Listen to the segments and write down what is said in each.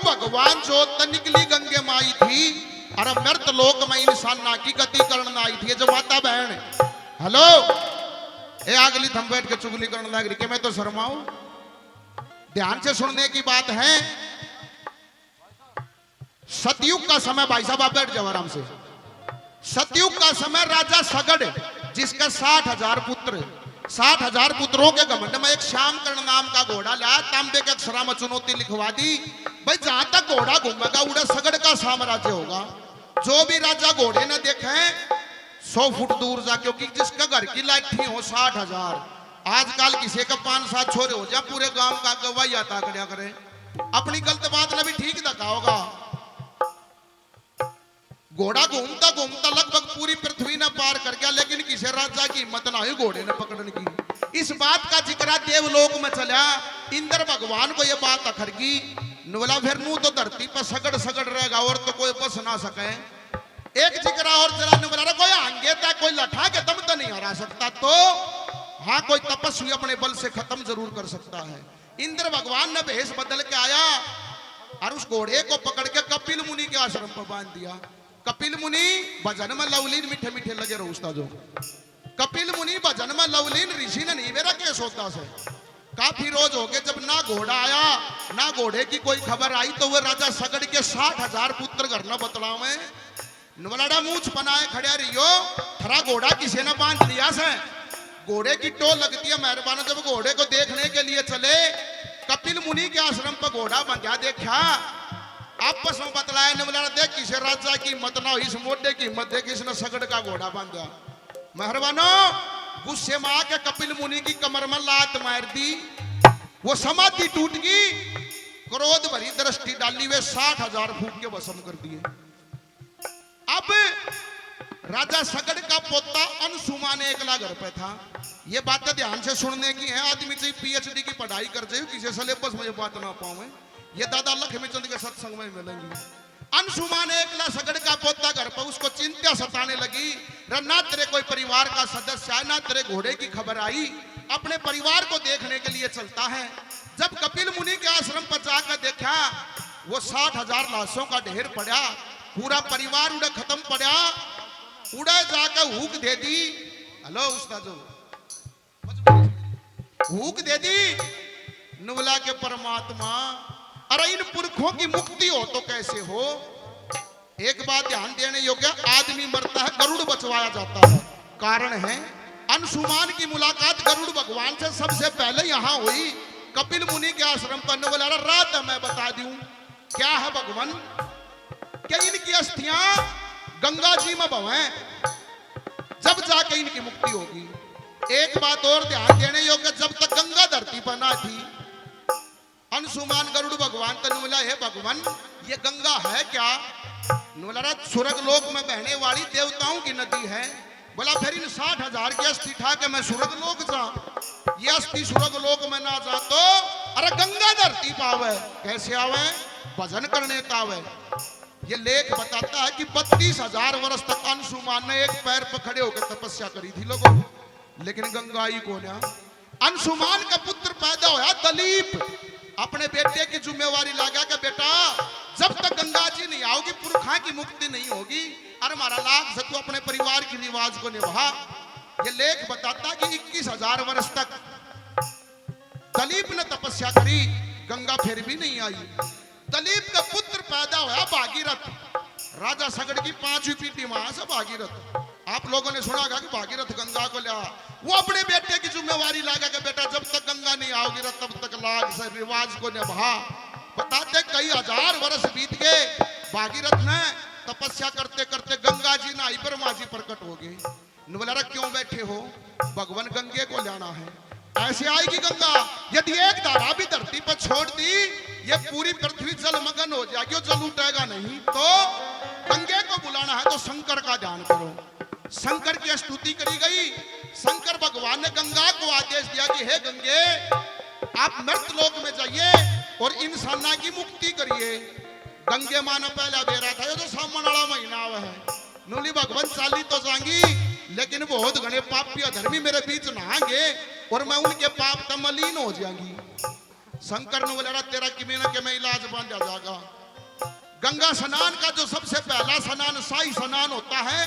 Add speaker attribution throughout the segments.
Speaker 1: भगवान जो निकली गंगे माई थी अरे मृत लोक में इंसान ना की गति करना आई थी जो माता बहन। हेलो ए अगली थम बैठ के चुगली करने लग रही कि मैं तो शर्माऊं। ध्यान से सुनने की बात है। सतयुग का समय भाई साहब आप बैठ जाओ आराम से। सतयुग का समय राजा सगड़ जिसका 60,000 पुत्र 60,000 पुत्रों के घमंड में एक श्यामकर्ण नाम का घोड़ा लाया। तांबे के अक्षरा में चुनौती लिखवा दी भाई जहां तक घोड़ा घूमेगा उड़ा सगड़ का साम्राज्य होगा। जो भी राजा घोड़े न देखे 100 फुट दूर जा क्योंकि जिसका घर की लाठी हो 60,000। आजकल किसी का 5-7 छोरे हो जाए पूरे गांव का गवाही आता करिया करे। अपनी गलत बात ना भी ठीक दखा होगा। घोड़ा घूमता घूमता लगभग पूरी पृथ्वी ने पार कर गया लेकिन किसी राजा की हिम्मत ना हुई घोड़े ने पकड़ने की। इस बात का जिक्र देवलोक में चला। इंद्र भगवान को यह बात अखर की बोला फिर नू तो धरती पर सगड़ सगड़ रहेगा और तो कोई बस ना सके। एक जिक्र और चला ने बोला कोई आंगे तक कोई लठा के दम तो नहीं हरा सकता तो हाँ कोई तपस्वी अपने बल से खत्म जरूर कर सकता है। इंद्र भगवान ने भेष बदल के आया और उस घोड़े को पकड़ के कपिल मुनि के आश्रम पर बांध दिया। कपिल मुनि भजन में लवलीन मीठे मीठे लगे रहो उस्ताद जो। कपिल मुनि भजन में लवलीन ऋषि ने नहीं मेरा केस होता से काफी रोज हो गए जब ना घोड़ा आया ना घोड़े की कोई खबर आई तो वह राजा सगड़ के 60,000 पुत्र घर न बतलाव में नवलाड़ा मूछ बनाए खड़े रहियो थरा घोड़ा किसी ने बांध लिया से। घोड़े की टोल लगती है मेहरबान। जब घोड़े को देखने के लिए चले कपिल मुनि के आश्रम पर घोड़ा बंधा देखा आपस में बतलाया ने बोला देख किसी राजा की हिम्मत ना इस मोटे की हिम्मत देख इसने सगड़ का घोड़ा बांधा। मेहरबानो गुस्से में आके कपिल मुनि की कमर में लात मार दी। वो समाधि टूट गई। क्रोध भरी दृष्टि डाली वे 60,000 फूक के भस्म कर दिए। अब राजा सगड़ का पोता अंशुमान एकला घर पे था। ये बातें ध्यान से सुनने की है। आदमी चाहिए PhD की पढ़ाई कर जाए किसी सिलेबस में ये बात ना पाऊं। ये दादा लक्ष्मीचंद के सत्संग में मिलेंगे। अंशुमान एकला सगड़ का पोता घर पर उसको चिंता सताने लगी। ना तेरे कोई परिवार का सदस्य है ना तेरे घोड़े की खबर आई। अपने परिवार को देखने के लिए चलता है। जब कपिल मुनि के आश्रम पर जाकर देखा वो 60,000 लाशों का ढेर पड़ा। पूरा परिवार उड़े खत्म पड़ा। उड़े जाकर हुक दे दी। हेलो उस्तादो हुक दे दी नुवला के परमात्मा अरे इन पुरखों की मुक्ति हो तो कैसे हो। एक बात ध्यान देने योग्य आदमी मरता है गरुड़ बचवाया जाता है। कारण है अंशुमान की मुलाकात गरुड़ भगवान से सबसे पहले यहां हुई। कपिल मुनि के आश्रम पर बोला रात मैं बता दूं क्या है भगवान क्या इनकी अस्थियां गंगा जी में बहें जब जाके इनकी मुक्ति होगी। एक बात और ध्यान देने योग्य जब तक गंगा धरती पर ना थी अंशुमान गरुड़ भगवान तनु बोला हे भगवान ये गंगा है क्या। बोला स्वर्ग लोक में बहने वाली देवताओं की नदी है। बोला फिर इन 60,000 की अस्थि उठा के मैं स्वर्ग लोक जा ये अस्थि स्वर्ग लोक में ना जा तो अरे गंगा धरती पावे कैसे आवे भजन करने का आवे। ये लेख बताता है कि 32,000 वर्ष तक अंशुमान ने एक पैर पर खड़े होकर तपस्या करी थी लोगों। लेकिन गंगा आई कौन है। अंशुमान का पुत्र पैदा होया दलीप। अपने बेटे की जिम्मेवारी लगा के बेटा जब तक गंगा जी नहीं आओगी पुरखा की मुक्ति नहीं होगी। अरे मारा लाख से तू अपने परिवार की रिवाज को निभा। ये लेख बताता कि 21,000 वर्ष तक दलीप ने तपस्या करी गंगा फिर भी नहीं आई। दलीप का पुत्र पैदा हुआ भागीरथ। राजा सगड़ की 5वीं पीढ़ी मां से भागीरथ। आप लोगों ने सुना होगा कि भागीरथ गंगा को लिया। वो अपने बेटे की जिम्मेवारी लगा के बेटा जब तक गंगा नहीं आओगी तब तक लाग से रिवाज को निभा। बताते कई हजार वर्ष बीत गए। भागीरथ ने तपस्या करते करते गंगा जी नाई पर माजी प्रकट हो गए। बोला क्यों बैठे हो भगवान गंगे को लाना है। ऐसे आएगी गंगा यदि एक धारा भी धरती पर छोड़ दी ये पूरी पृथ्वी जलमग्न हो जाएगी। जल उठेगा नहीं तो गंगे को बुलाना है तो शंकर का ध्यान करो। शंकर की स्तुति करी गई। शंकर भगवान ने गंगा को आदेश दिया कि हे गंगे आप मृत लोक में जाइए और इंसाना की मुक्ति करिए। गंगे माना पहला बेरा था जो सावन वाला महीना है नूली भगवान चाली तो जाएंगी लेकिन बहुत घने पापी अधर्मी मेरे बीच नहाएंगे और मैं उनके पाप तक मलिन हो जाएंगी। शंकर ने बोला तेरा कि मैं इलाज बन जाएगा। गंगा स्नान का जो सबसे पहला स्नान शाही स्नान होता है,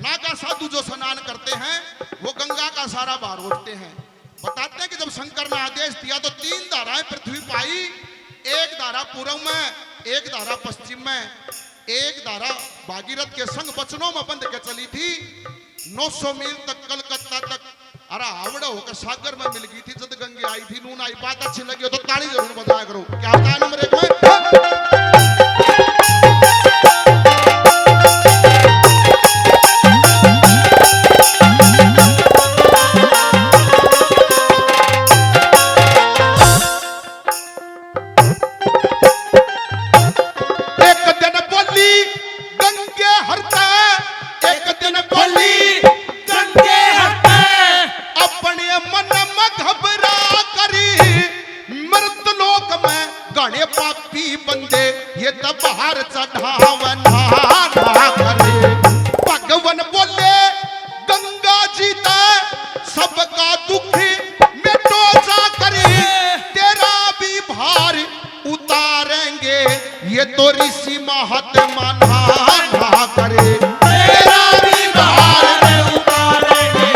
Speaker 1: नागा साधु जो स्नान करते हैं वो गंगा का सारा भार उठते हैं। बताते हैं कि जब शंकर ने आदेश दिया तो 3 धाराएं पृथ्वी पाई, एक धारा पूर्व में, एक धारा पश्चिम में, एक धारा भागीरथ के संग बचनों में बंध के चली थी। 900 मील तक कलकत्ता तक अरे आवड़ा होकर सागर में मिल गई थी। जब गंगे आई थी, नून आई, बात अच्छी लगी हो तो ताली जरूर बजाया करो। क्या होता है नंबर 1 में? ये तो ऋषि महात्मा ना करे, तेरा भी भार में उतारेंगे,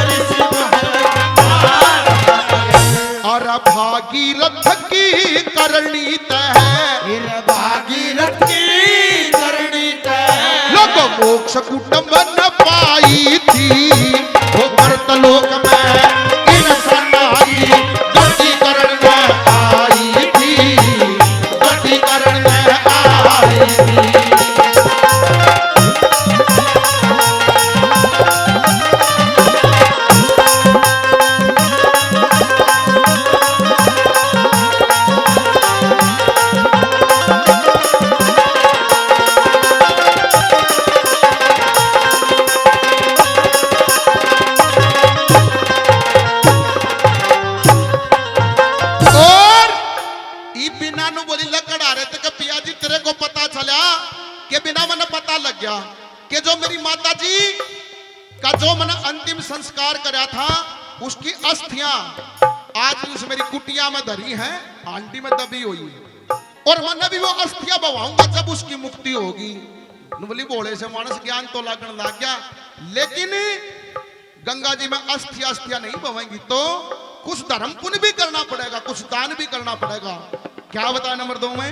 Speaker 1: ऋषि महात्मा और भागीरथ की करनी तय, भागीरथ की करनी तय। लोग मोक्ष कुटुंब न पाई थी, वो मर्तलोक में इंसान आई, गति करण में आई थी, गति करण में आई थी। कि जो मेरी माता जी का जो मैंने अंतिम संस्कार करा था उसकी अस्थियां आज उस मेरी कुटिया में धरी हैं, हांडी में दबी हुई है, और मैं भी वो अस्थियां बवाऊंगा जब उसकी मुक्ति होगी। बोली बोले से मानस ज्ञान तो लगन लग गया, लेकिन गंगा जी में अस्थियां नहीं बवाएंगी तो कुछ धर्म पुण्य भी करना पड़ेगा, कुछ दान भी करना पड़ेगा। क्या बताया नंबर 2 में?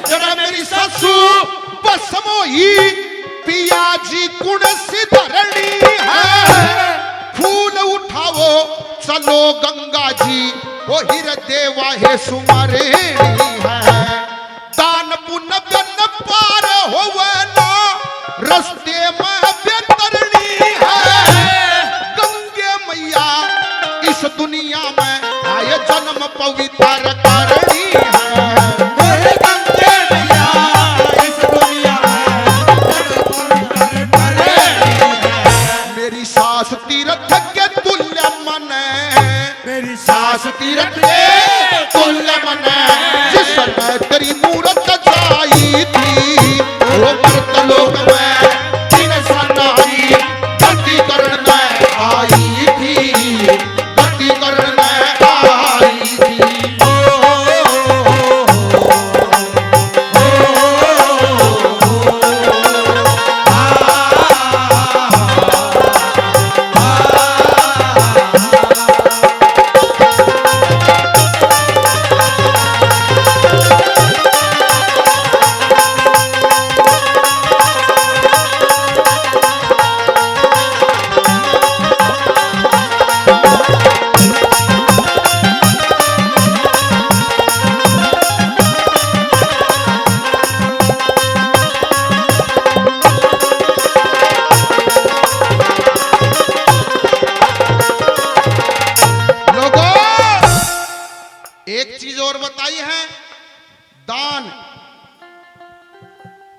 Speaker 1: जरा मेरी सासू बसमोई पिया जी कुण सी धरणी है, फूल उठाओ चलो गंगा जी वो हृदय वाहे सुमरणी है। दान पुण्य बन पार होवे ना रस्ते में बेतरणी है, गंगे मैया इस दुनिया में आए जन्म पवित्र करनी है। गंगे मैया इस दुनिया में मेरी सास तीर्थ के तुल्य मन, मेरी सास तीर्थ के तुल्य मन, जिस समय तेरी मूरत जाई थी वो मर्तलोक में इंसान आई, गति करण में आई थी, गति करण में आई थी।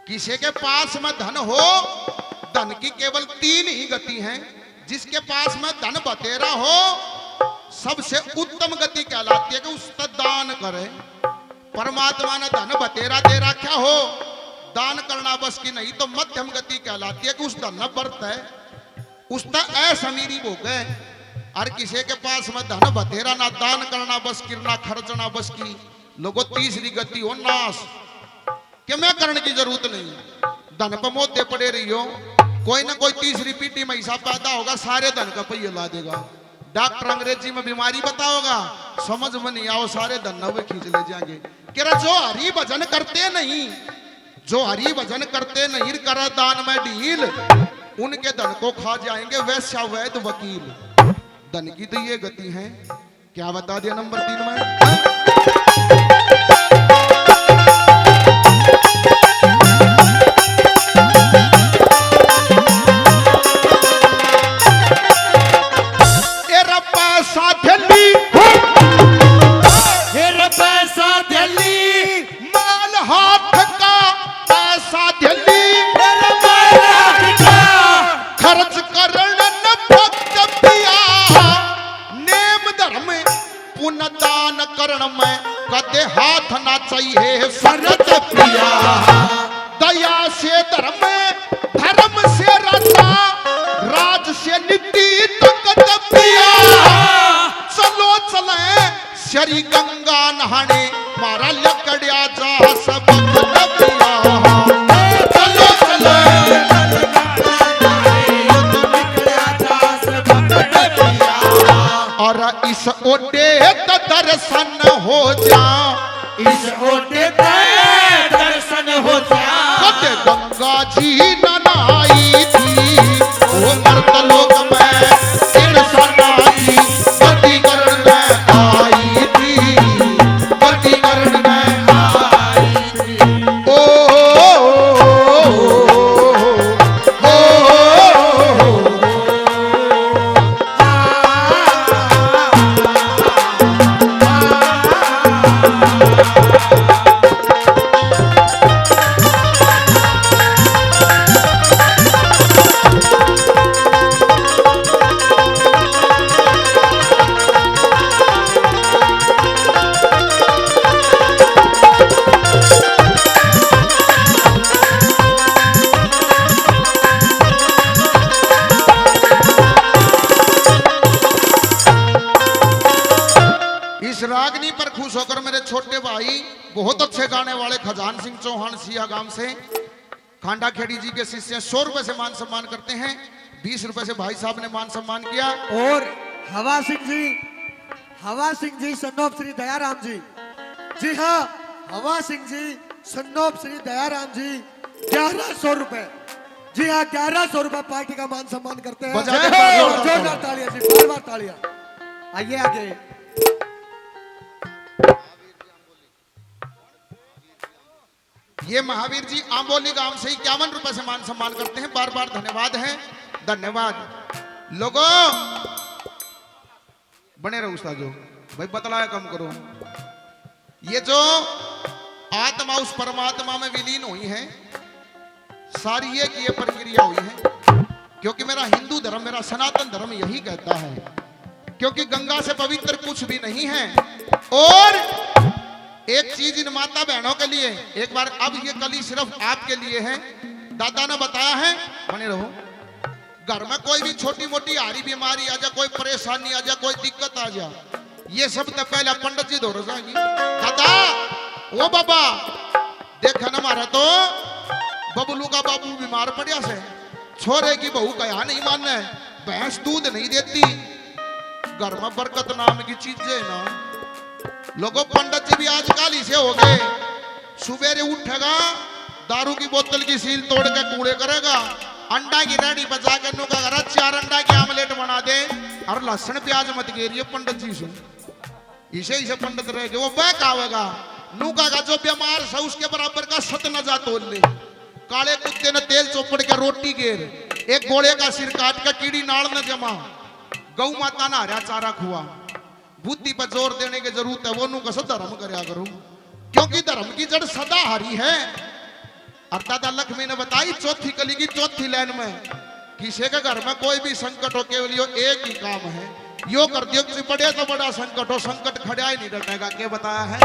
Speaker 1: किसी के पास में धन हो, धन की केवल 3 ही गति हैं। जिसके पास में धन बतेरा हो सबसे उत्तम गति कहलाती है कि उसका दान करे। परमात्मा ने धन बतेरा दे रखा हो, दान करना बस की नहीं तो मध्यम गति कहलाती है कि उस धन बरत है उसका ऐसा अमीरी हो गए। और किसी के पास में धन बतेरा ना दान करना बस की ना खर्चना बस की, लोगों तीसरी गति हो नाश कि मैं करने की जरूरत नहीं, धन पर मोते पड़े रही हो, कोई ना कोई तीसरी पीटी में हिसाब पैदा होगा, सारे धन का पहिया ला देगा। डॉक्टर अंग्रेजी में बीमारी बताओगा, समझ में नहीं आओ सारे धन वे खींच ले जाएंगे। कह रहा जो हरि भजन करते नहीं, जो हरि भजन करते नहीं कर दान में ढील, उनके धन को खा जाएंगे वैश्या वैद वकील। धन की तो ये गति है। क्या बता दिया नंबर 3 में? कदे हाथ ना चाहिए फरत पिया, दया से धर्म, धर्म से राजा, राज से नीति तकत पिया। चलो चले श्री गंगा नहाने, मारा लकड़िया जा सब पिया। चलो चले और इस ओटे दर्शन हो जा,
Speaker 2: इस ओटे दर्शन हो जा।
Speaker 1: कदे गंगा जी नहाई थी वो मर्द लोग में इंसान आई, गति करण में आई थी, गति करण में आई थी। ओ रागनी पर खुश होकर मेरे छोटे भाई बहुत अच्छे गाने वाले खजान सिंह चौहान सिया गांव से खांडा खेड़ी जी के शिष्य 100 रुपए से मान सम्मान करते हैं। 20 रुपए से भाई साहब ने मान सम्मान किया।
Speaker 2: और हवा सिंह जी सन्नोप श्री दयाराम जी, जी हाँ हवा सिंह जी सन्नोप श्री दयाराम जी 1100 रुपए, जी हाँ 1100 रुपए पार्टी का मान सम्मान करते हैं। जोरदार तालियां जी, बार-बार तालियां। आइए आगे।
Speaker 1: ये महावीर जी आंबोली गांव से 51 रुपए से मान सम्मान करते हैं। बार बार धन्यवाद है, धन्यवाद। लोगों बने रहो उस्ताद, जो भाई बतलाया कम करो। ये जो आत्मा उस परमात्मा में विलीन हुई है, सारी ये प्रक्रिया हुई है, क्योंकि मेरा हिंदू धर्म, मेरा सनातन धर्म यही कहता है, क्योंकि गंगा से पवित्र कुछ भी नहीं है। और एक चीज इन माता बहनों के लिए, एक बार अब ये कली सिर्फ आपके लिए है, दादा ने बताया है, बने रहो। घर में कोई भी छोटी मोटी हारी बीमारी आ जा, कोई परेशानी आ जा, कोई दिक्कत आ जा, ये सब तो पहले पंडित जी दौड़ जाएगी। दादा वो बाबा देखा ना, मारा तो बबलू का बाबू बीमार पड़ा से, छोरे की बहू कहा नहीं मानना, भैंस दूध नहीं देती, घर में बरकत नाम की चीजें ना। लोगों पंडित जी भी आजकल इसे हो गए, सुबेरे उठेगा दारू की बोतल की सील तोड़ के कूड़े करेगा, अंडा की रेडी बचा के नुका करा 4 अंडा की आमलेट बना दे, और लहसुन प्याज मत घेरिए पंडित जी से, इसे पंडित रह गए। वो बैक आवेगा नुका का जो बीमार है उसके बराबर का सत न जा तोल ले, काले कुत्ते ने तेल चौपड़ के रोटी घेर, एक घोड़े का सिर काट का कीड़ी नाड़ न जमा, गौ माता ना हरा चारा खुआ। बुद्धि पर जोर देने की जरूरत है, वो नु कसो धर्म करया करूं, क्योंकि धर्म की जड़ सदा हरी है। और दादा लक्ष्मी ने बताई चौथी कली की चौथी लाइन में, किसी के घर में कोई भी संकट हो, केवल एक ही काम है, यो कर दियो किसी बड़े तो बड़ा संकट हो, संकट खड़ा ही नहीं डरने का, क्या बताया है?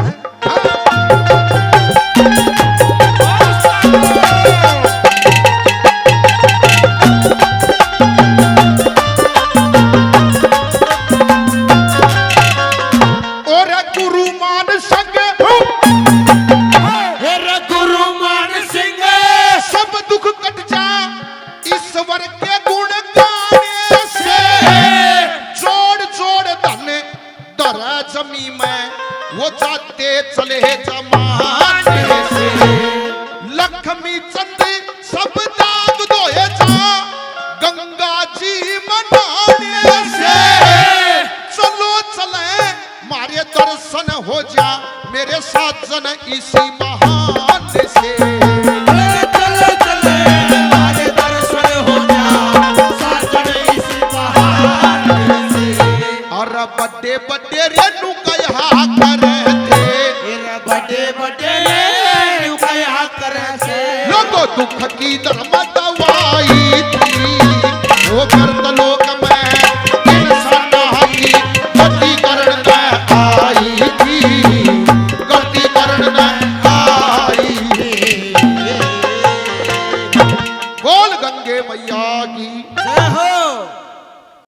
Speaker 1: और गुरु मान संग
Speaker 2: गुरु मान सिंह
Speaker 1: सब दुख कट जा ईश्वर के गुण गाने से, जोड़ जोड़ धन दर जमी में वो जाते चले जमाने से, लक्ष्मी चंद सब दाग धोए जा गंगा जी मनाने से, चलो चले मारे दर्शन हो जा मेरे साजन इसी महान से।
Speaker 2: चले चले हमारे दर्शन हो जा साजन इसी महान से।
Speaker 1: और बड़े बड़े रेणु कहा करे थे,
Speaker 2: बड़े बड़े रे कया करे से,
Speaker 1: लोगों दुख की धर्म दवाई थी, वो कर दलो